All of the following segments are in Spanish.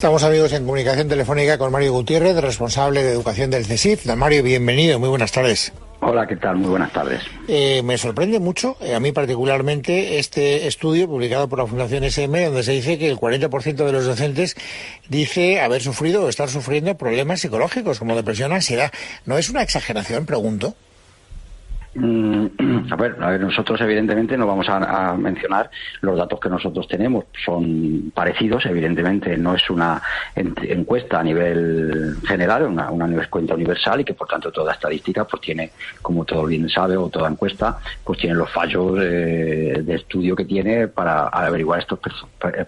Estamos amigos en comunicación telefónica con Mario Gutiérrez, responsable de educación del CSIC. Don Mario, bienvenido, muy buenas tardes. Hola, ¿qué tal? Muy buenas tardes. Me sorprende mucho, a mí particularmente, este estudio publicado por la Fundación SM, donde se dice que el 40% de los docentes dice haber sufrido o estar sufriendo problemas psicológicos como depresión o ansiedad. ¿No es una exageración, pregunto? A ver, nosotros evidentemente no vamos a mencionar los datos que nosotros tenemos, son parecidos, evidentemente no es una encuesta a nivel general, una encuesta universal, y que por tanto toda estadística pues tiene, como todo bien sabe, o toda encuesta pues tiene los fallos de estudio que tiene para averiguar estos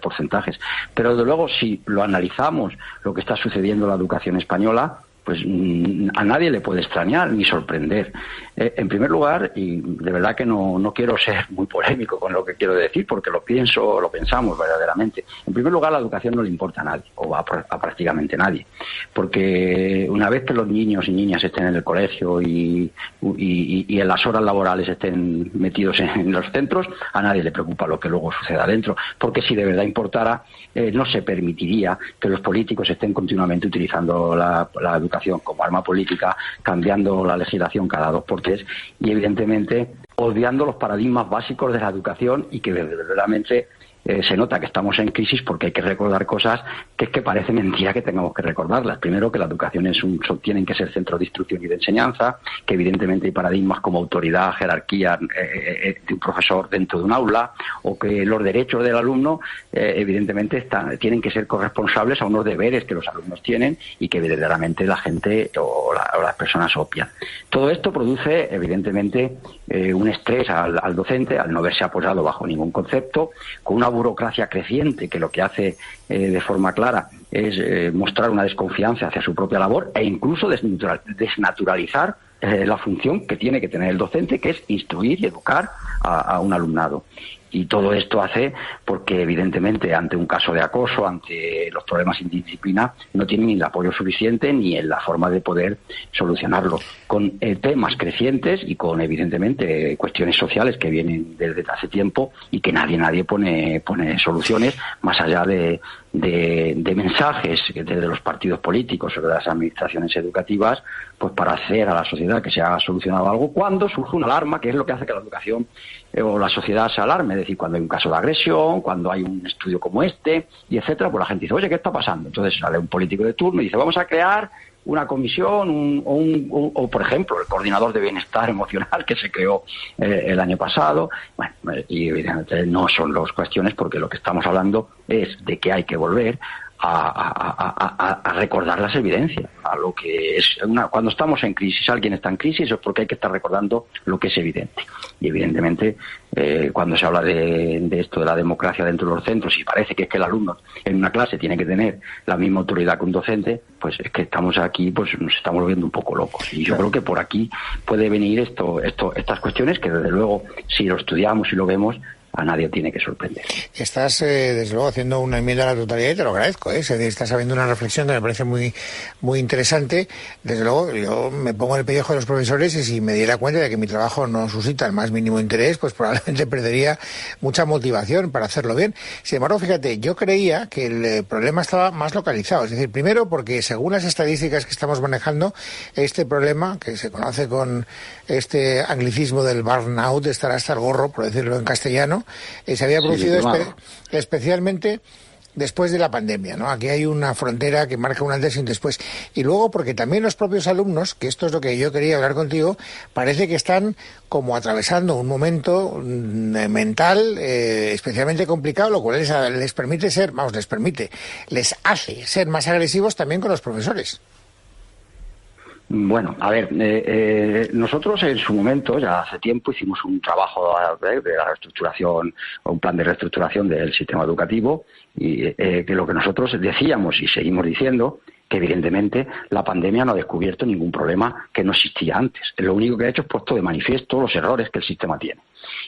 porcentajes. Pero desde luego, si lo analizamos, lo que está sucediendo en la educación española, pues a nadie le puede extrañar ni sorprender. En primer lugar, y de verdad que no quiero ser muy polémico con lo que quiero decir, porque lo pensamos verdaderamente. En primer lugar, la educación no le importa a nadie, o a prácticamente nadie, porque una vez que los niños y niñas estén en el colegio y en las horas laborales estén metidos en los centros, a nadie le preocupa lo que luego suceda dentro, porque si de verdad importara, no se permitiría que los políticos estén continuamente utilizando la educación como arma política, cambiando la legislación cada 2x3 y evidentemente obviando los paradigmas básicos de la educación, y que verdaderamente se nota que estamos en crisis porque hay que recordar cosas que es que parece mentira que tengamos que recordarlas. Primero, que la educación tienen que ser centros de instrucción y de enseñanza, que evidentemente hay paradigmas como autoridad, jerarquía de un profesor dentro de un aula, o que los derechos del alumno evidentemente tienen que ser corresponsables a unos deberes que los alumnos tienen y que verdaderamente la gente o las personas obvian. Todo esto produce evidentemente un estrés al docente al no verse apoyado bajo ningún concepto, con una burocracia creciente que lo que hace de forma clara es mostrar una desconfianza hacia su propia labor e incluso desnaturalizar la función que tiene que tener el docente, que es instruir y educar a un alumnado. Y todo esto hace porque, evidentemente, ante un caso de acoso, ante los problemas de indisciplina, no tienen ni el apoyo suficiente ni en la forma de poder solucionarlo. Con temas crecientes y con, evidentemente, cuestiones sociales que vienen desde hace tiempo y que nadie pone soluciones más allá de mensajes desde los partidos políticos o de las administraciones educativas, pues para hacer a la sociedad que se haya solucionado algo cuando surge una alarma, que es lo que hace que la educación o la sociedad se alarme. Es decir, cuando hay un caso de agresión, cuando hay un estudio como este, y etcétera, pues la gente dice, oye, ¿qué está pasando? Entonces sale un político de turno y dice, vamos a crear una comisión, o por ejemplo, el coordinador de bienestar emocional que se creó el año pasado. Bueno, y evidentemente no son las cuestiones, porque lo que estamos hablando es de que hay que volver a recordar las evidencias, a lo que es cuando estamos en crisis, alguien está en crisis, es porque hay que estar recordando lo que es evidente. Y evidentemente, cuando se habla de esto de la democracia dentro de los centros, y parece que es que el alumno en una clase tiene que tener la misma autoridad que un docente, pues es que estamos aquí, pues nos estamos volviendo un poco locos. Y yo creo que por aquí puede venir estas cuestiones que, desde luego, si lo estudiamos y lo vemos, a nadie tiene que sorprender. Estás, desde luego, haciendo una enmienda a la totalidad y te lo agradezco, Estás haciendo una reflexión que me parece muy, muy interesante. Desde luego, yo me pongo en el pellejo de los profesores, y si me diera cuenta de que mi trabajo no suscita el más mínimo interés, pues probablemente perdería mucha motivación para hacerlo bien. Sin embargo, fíjate, yo creía que el problema estaba más localizado. Es decir, primero porque, según las estadísticas que estamos manejando, este problema, que se conoce con este anglicismo del burnout, de estar hasta el gorro, por decirlo en castellano, se había producido especialmente después de la pandemia, ¿no? Aquí hay una frontera que marca un antes y un después. Y luego porque también los propios alumnos, que esto es lo que yo quería hablar contigo, parece que están como atravesando un momento mental especialmente complicado, lo cual les hace ser más agresivos también con los profesores. Bueno, a ver, nosotros en su momento, ya hace tiempo, hicimos un trabajo de la reestructuración, o un plan de reestructuración del sistema educativo, y que lo que nosotros decíamos y seguimos diciendo, que evidentemente la pandemia no ha descubierto ningún problema que no existía antes. Lo único que ha hecho es puesto de manifiesto los errores que el sistema tiene.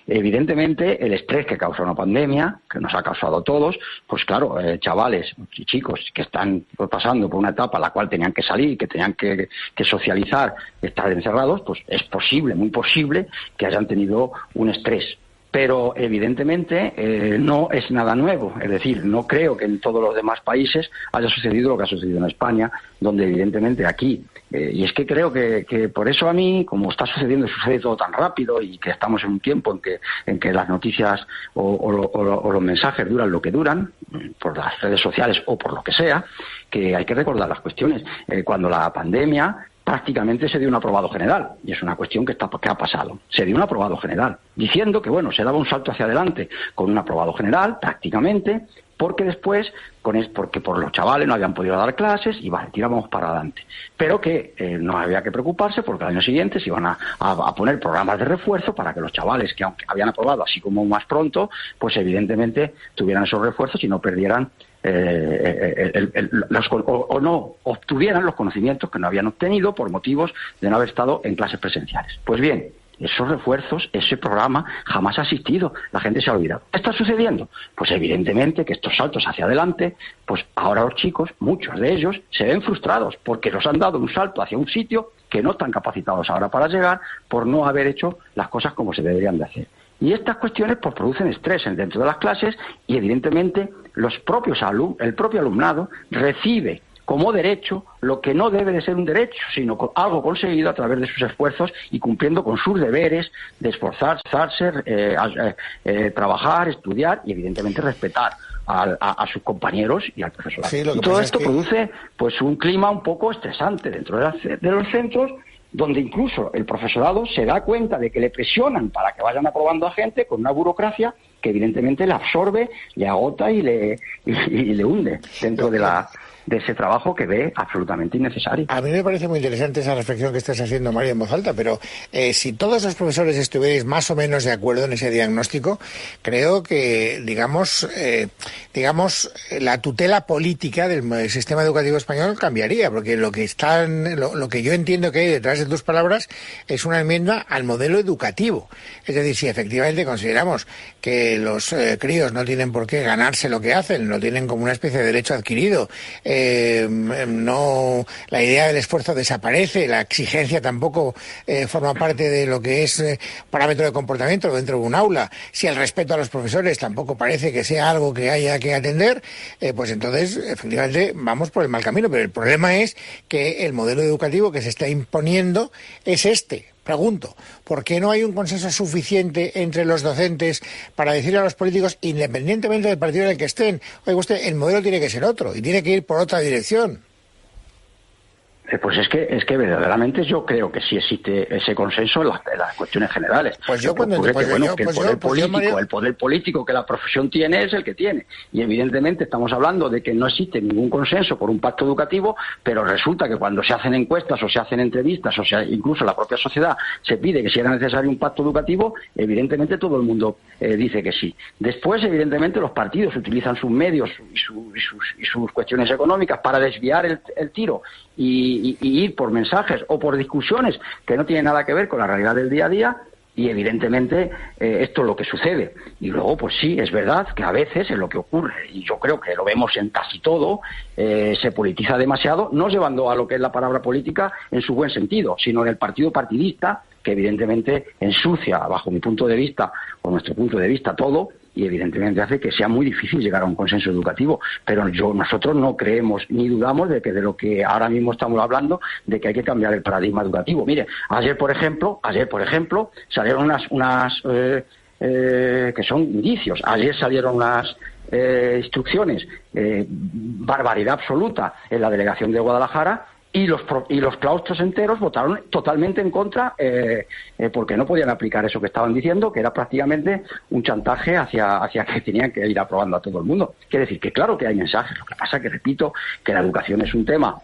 Evidentemente, el estrés que causa una pandemia, que nos ha causado a todos, pues claro, chavales y chicos que están pasando por una etapa en la cual tenían que salir, que tenían que socializar, estar encerrados, pues es posible, muy posible, que hayan tenido un estrés pero evidentemente no es nada nuevo. Es decir, no creo que en todos los demás países haya sucedido lo que ha sucedido en España, donde evidentemente aquí, y es que creo que por eso a mí, como está sucediendo, sucede todo tan rápido y que estamos en un tiempo en que las noticias o los mensajes duran lo que duran, por las redes sociales o por lo que sea, que hay que recordar las cuestiones. Cuando la pandemia prácticamente se dio un aprobado general, y es una cuestión que ha pasado. Se dio un aprobado general, diciendo que, bueno, se daba un salto hacia adelante con un aprobado general, prácticamente, porque después, porque por los chavales no habían podido dar clases, y vale, tirábamos para adelante. Pero que no había que preocuparse, porque al año siguiente se iban a poner programas de refuerzo para que los chavales, que aunque habían aprobado así como más pronto, pues evidentemente tuvieran esos refuerzos y no perdieran o no obtuvieran los conocimientos que no habían obtenido por motivos de no haber estado en clases presenciales. Pues bien, esos refuerzos, ese programa jamás ha existido, la gente se ha olvidado. ¿Qué está sucediendo? Pues evidentemente que estos saltos hacia adelante, pues ahora los chicos, muchos de ellos, se ven frustrados porque los han dado un salto hacia un sitio que no están capacitados ahora para llegar por no haber hecho las cosas como se deberían de hacer. Y estas cuestiones pues producen estrés dentro de las clases y evidentemente el propio alumnado recibe como derecho lo que no debe de ser un derecho, sino algo conseguido a través de sus esfuerzos y cumpliendo con sus deberes de esforzarse, trabajar, estudiar y evidentemente respetar a sus compañeros y al profesorado. Sí, y todo esto produce pues un clima un poco estresante dentro de los centros, donde incluso el profesorado se da cuenta de que le presionan para que vayan aprobando a gente con una burocracia que evidentemente le absorbe, le agota y le hunde dentro de ese trabajo que ve absolutamente innecesario. A mí me parece muy interesante esa reflexión que estás haciendo, María, en voz alta, pero si todos los profesores estuvierais más o menos de acuerdo en ese diagnóstico, creo que, digamos, la tutela política del sistema educativo español cambiaría, porque lo que yo entiendo que hay detrás de tus palabras es una enmienda al modelo educativo. Es decir, si efectivamente consideramos que los críos no tienen por qué ganarse lo que hacen, lo tienen como una especie de derecho adquirido, la idea del esfuerzo desaparece, la exigencia tampoco forma parte de lo que es parámetro de comportamiento dentro de un aula, si el respeto a los profesores tampoco parece que sea algo que haya que atender, pues entonces efectivamente vamos por el mal camino. Pero el problema es que el modelo educativo que se está imponiendo es este. Pregunto, ¿por qué no hay un consenso suficiente entre los docentes para decirle a los políticos, independientemente del partido en el que estén, oiga usted, el modelo tiene que ser otro y tiene que ir por otra dirección? Pues es que verdaderamente yo creo que sí existe ese consenso en las cuestiones generales. Pues yo cuando el poder político que la profesión tiene es el que tiene. Y evidentemente estamos hablando de que no existe ningún consenso por un pacto educativo, pero resulta que cuando se hacen encuestas o se hacen entrevistas, o sea, incluso la propia sociedad se pide que si era necesario un pacto educativo, evidentemente todo el mundo dice que sí. Después, evidentemente, los partidos utilizan sus medios y sus cuestiones económicas para desviar el tiro y ir por mensajes o por discusiones que no tienen nada que ver con la realidad del día a día, y evidentemente esto es lo que sucede. Y luego, pues sí, es verdad que a veces es lo que ocurre, y yo creo que lo vemos en casi todo, se politiza demasiado, no llevando a lo que es la palabra política en su buen sentido, sino en el partido partidista, que evidentemente ensucia, bajo mi punto de vista, o nuestro punto de vista, todo, y evidentemente hace que sea muy difícil llegar a un consenso educativo. Pero nosotros no creemos ni dudamos de lo que ahora mismo estamos hablando, de que hay que cambiar el paradigma educativo. Mire, ayer por ejemplo salieron unas que son indicios. Ayer salieron unas instrucciones, barbaridad absoluta en la delegación de Guadalajara, y los claustros enteros votaron totalmente en contra, porque no podían aplicar eso que estaban diciendo, que era prácticamente un chantaje hacia que tenían que ir aprobando a todo el mundo. Quiere decir que claro que hay mensajes, lo que pasa que, repito, que la educación es un tema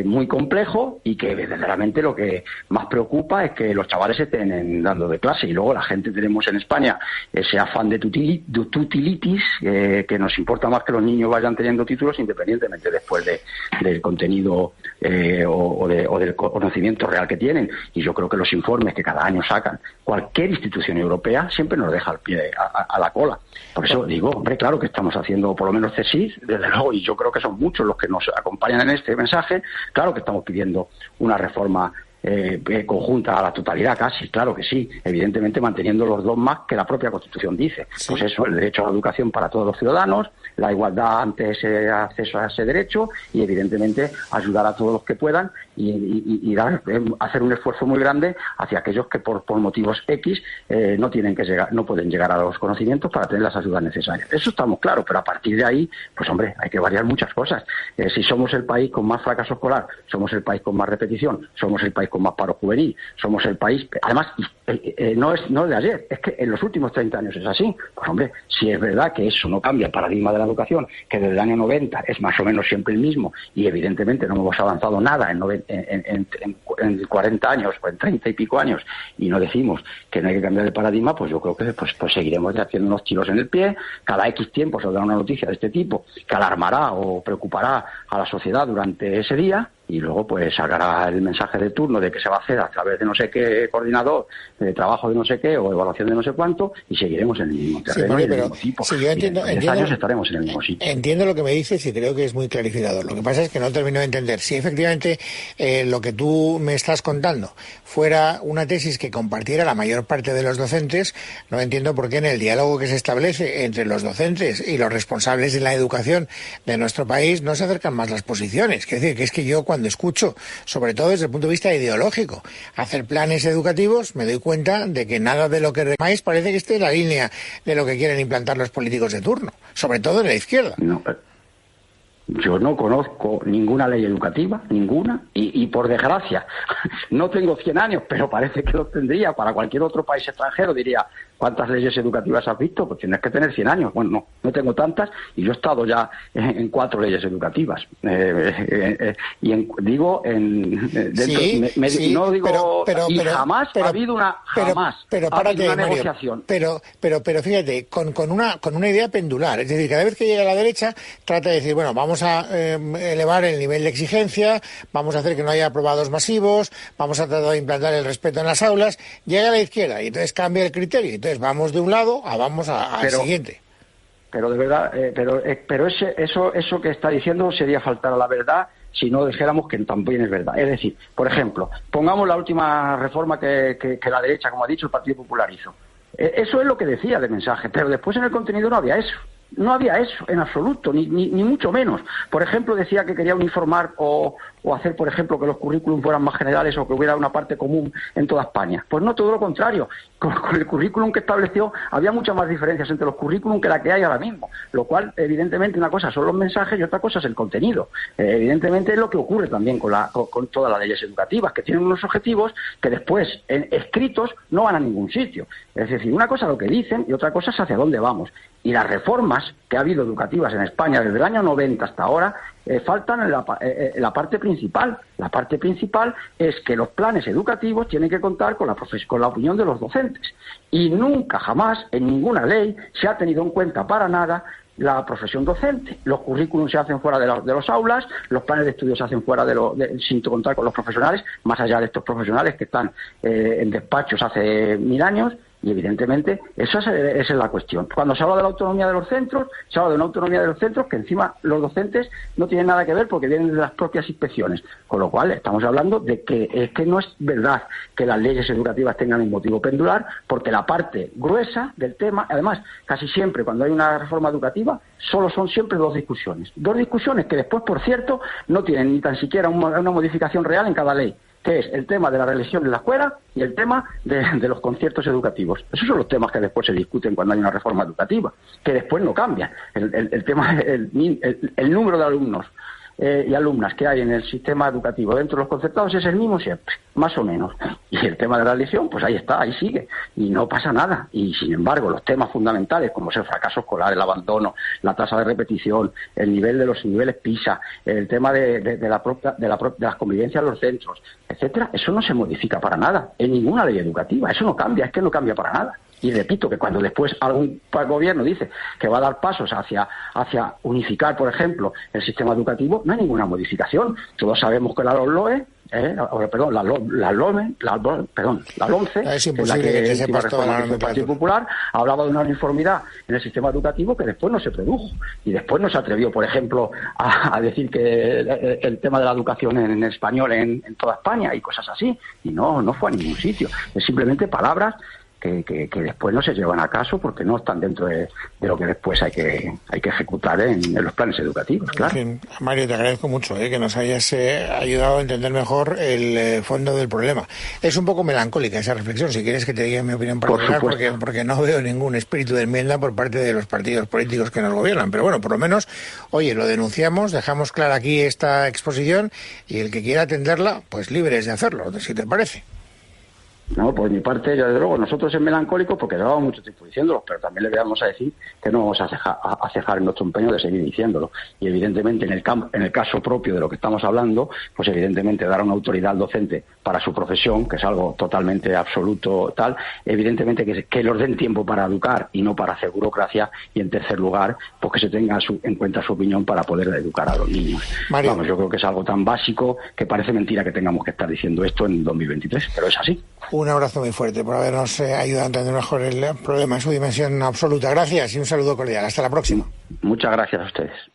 muy complejo, y que verdaderamente lo que más preocupa es que los chavales estén dando de clase, y luego la gente tenemos en España ese afán de tutilitis, que nos importa más que los niños vayan teniendo títulos independientemente después del contenido o del conocimiento real que tienen. Y yo creo que los informes que cada año sacan cualquier institución europea siempre nos deja al pie a la cola. Por eso digo, hombre, claro que estamos haciendo por lo menos CSIC, desde luego, y yo creo que son muchos los que nos acompañan en este mensaje. Claro que estamos pidiendo una reforma conjunta a la totalidad, casi, claro que sí, evidentemente manteniendo los dogmas que la propia Constitución dice. Sí. Pues eso, el derecho a la educación para todos los ciudadanos, la igualdad ante ese acceso a ese derecho y evidentemente ayudar a todos los que puedan y hacer un esfuerzo muy grande hacia aquellos que por motivos X no pueden llegar a los conocimientos para tener las ayudas necesarias. Eso estamos claros, pero a partir de ahí, pues hombre, hay que variar muchas cosas. Si somos el país con más fracaso escolar, somos el país con más repetición, somos el país con más paro juvenil, somos el país, además, no es de ayer, es que en los últimos 30 años es así. Pues hombre, si es verdad que eso no cambia el paradigma de la educación, que desde el año 90 es más o menos siempre el mismo, y evidentemente no hemos avanzado nada en 40 años o en 30 y pico años, y no decimos que no hay que cambiar el paradigma, pues yo creo que pues seguiremos haciendo unos tiros en el pie. Cada X tiempo se dará una noticia de este tipo que alarmará o preocupará a la sociedad durante ese día, y luego pues sacará el mensaje de turno de que se va a hacer a través de no sé qué coordinador, de trabajo de no sé qué o evaluación de no sé cuánto, y seguiremos en el mismo terreno y en el mismo tipo. Sí, yo entiendo, en 10 años estaremos en el mismo sitio. Entiendo lo que me dices y creo que es muy clarificador. Lo que pasa es que no termino de entender si efectivamente lo que tú me estás contando fuera una tesis que compartiera la mayor parte de los docentes. No entiendo por qué en el diálogo que se establece entre los docentes y los responsables de la educación de nuestro país no se acercan más las posiciones. Quiero decir que es que yo cuando escucho, sobre todo desde el punto de vista ideológico, hacer planes educativos, me doy cuenta de que nada de lo que reclamáis parece que esté en la línea de lo que quieren implantar los políticos de turno, sobre todo en la izquierda. No, yo no conozco ninguna ley educativa, ninguna, y por desgracia, no tengo 100 años, pero parece que los tendría. Para cualquier otro país extranjero diría, ¿cuántas leyes educativas has visto? Pues tienes que tener 100 años. Bueno, no tengo tantas, y yo he estado ya en 4 leyes educativas. Jamás ha habido una negociación. Pero fíjate, con una idea pendular, es decir, cada vez que llega a la derecha trata de decir, bueno, vamos a elevar el nivel de exigencia, vamos a hacer que no haya aprobados masivos, vamos a tratar de implantar el respeto en las aulas. Llega a la izquierda y entonces cambia el criterio, entonces vamos de un lado vamos al siguiente. Pero de verdad, pero eso que está diciendo sería faltar a la verdad si no dijéramos que también es verdad. Es decir, por ejemplo, pongamos la última reforma que la derecha, como ha dicho, el Partido Popular hizo. Eso es lo que decía de mensaje, pero después en el contenido no había eso. No había eso en absoluto, ni mucho menos. Por ejemplo, decía que quería uniformar o hacer, por ejemplo, que los currículums fueran más generales o que hubiera una parte común en toda España. Pues no, todo lo contrario. Con el currículum que estableció había muchas más diferencias entre los currículums que la que hay ahora mismo. Lo cual, evidentemente, una cosa son los mensajes y otra cosa es el contenido. Evidentemente es lo que ocurre también con todas las leyes educativas, que tienen unos objetivos que después, escritos, no van a ningún sitio. Es decir, una cosa es lo que dicen y otra cosa es hacia dónde vamos. Y las reformas que ha habido educativas en España desde el año 90 hasta ahora faltan en la parte principal. La parte principal es que los planes educativos tienen que contar con la opinión de los docentes. Y nunca, jamás, en ninguna ley se ha tenido en cuenta para nada la profesión docente. Los currículums se hacen fuera de los aulas, los planes de estudio se hacen fuera sin contar con los profesionales, más allá de estos profesionales que están en despachos hace 1000 años. Y evidentemente esa es la cuestión. Cuando se habla de la autonomía de los centros, se habla de una autonomía de los centros que encima los docentes no tienen nada que ver porque vienen de las propias inspecciones. Con lo cual estamos hablando de que es que no es verdad que las leyes educativas tengan un motivo pendular, porque la parte gruesa del tema, además casi siempre cuando hay una reforma educativa, solo son siempre 2 discusiones. 2 discusiones que después, por cierto, no tienen ni tan siquiera una modificación real en cada ley, que es el tema de la religión en la escuela y el tema de los conciertos educativos. Esos son los temas que después se discuten cuando hay una reforma educativa, que después no cambian. El tema, el número de alumnos y alumnas que hay en el sistema educativo dentro de los concertados es el mismo siempre, más o menos. Y el tema de la religión, pues ahí está, ahí sigue, y no pasa nada. Y sin embargo, los temas fundamentales, como es el fracaso escolar, el abandono, la tasa de repetición, el nivel de los niveles PISA, el tema de las convivencias en los centros, etcétera, eso no se modifica para nada en ninguna ley educativa. Eso no cambia, es que no cambia para nada. Y repito que cuando después algún gobierno dice que va a dar pasos hacia unificar, por ejemplo, el sistema educativo, no hay ninguna modificación. Todos sabemos que la LOE, la LOMCE, es que es la que sepas toda la del Partido Popular, hablaba de una uniformidad en el sistema educativo que después no se produjo. Y después no se atrevió, por ejemplo, a decir que el tema de la educación en español en toda España y cosas así. Y no fue a ningún sitio. Es simplemente palabras que después no se llevan a caso porque no están dentro de lo que después hay que ejecutar en los planes educativos, claro. En fin, Mario, te agradezco mucho que nos hayas ayudado a entender mejor el fondo del problema. Es un poco melancólica esa reflexión, si quieres que te diga mi opinión particular, porque no veo ningún espíritu de enmienda por parte de los partidos políticos que nos gobiernan. Pero bueno, por lo menos, oye, lo denunciamos, dejamos clara aquí esta exposición y el que quiera atenderla, pues libre es de hacerlo, si te parece. No, por mi parte, ya desde luego, nosotros es melancólico porque llevamos mucho tiempo diciéndolo, pero también le vamos a decir que no vamos a cejar en nuestro empeño de seguir diciéndolo. Y evidentemente, en el caso propio de lo que estamos hablando, pues evidentemente dar una autoridad docente para su profesión, que es algo totalmente absoluto tal, evidentemente que les den tiempo para educar y no para hacer burocracia, y en tercer lugar, pues que se tenga en cuenta su opinión para poder educar a los niños. Mario. Vamos, yo creo que es algo tan básico que parece mentira que tengamos que estar diciendo esto en 2023, pero es así. Un abrazo muy fuerte por habernos ayudado a entender mejor el problema en su dimensión absoluta. Gracias y un saludo cordial. Hasta la próxima. Muchas gracias a ustedes.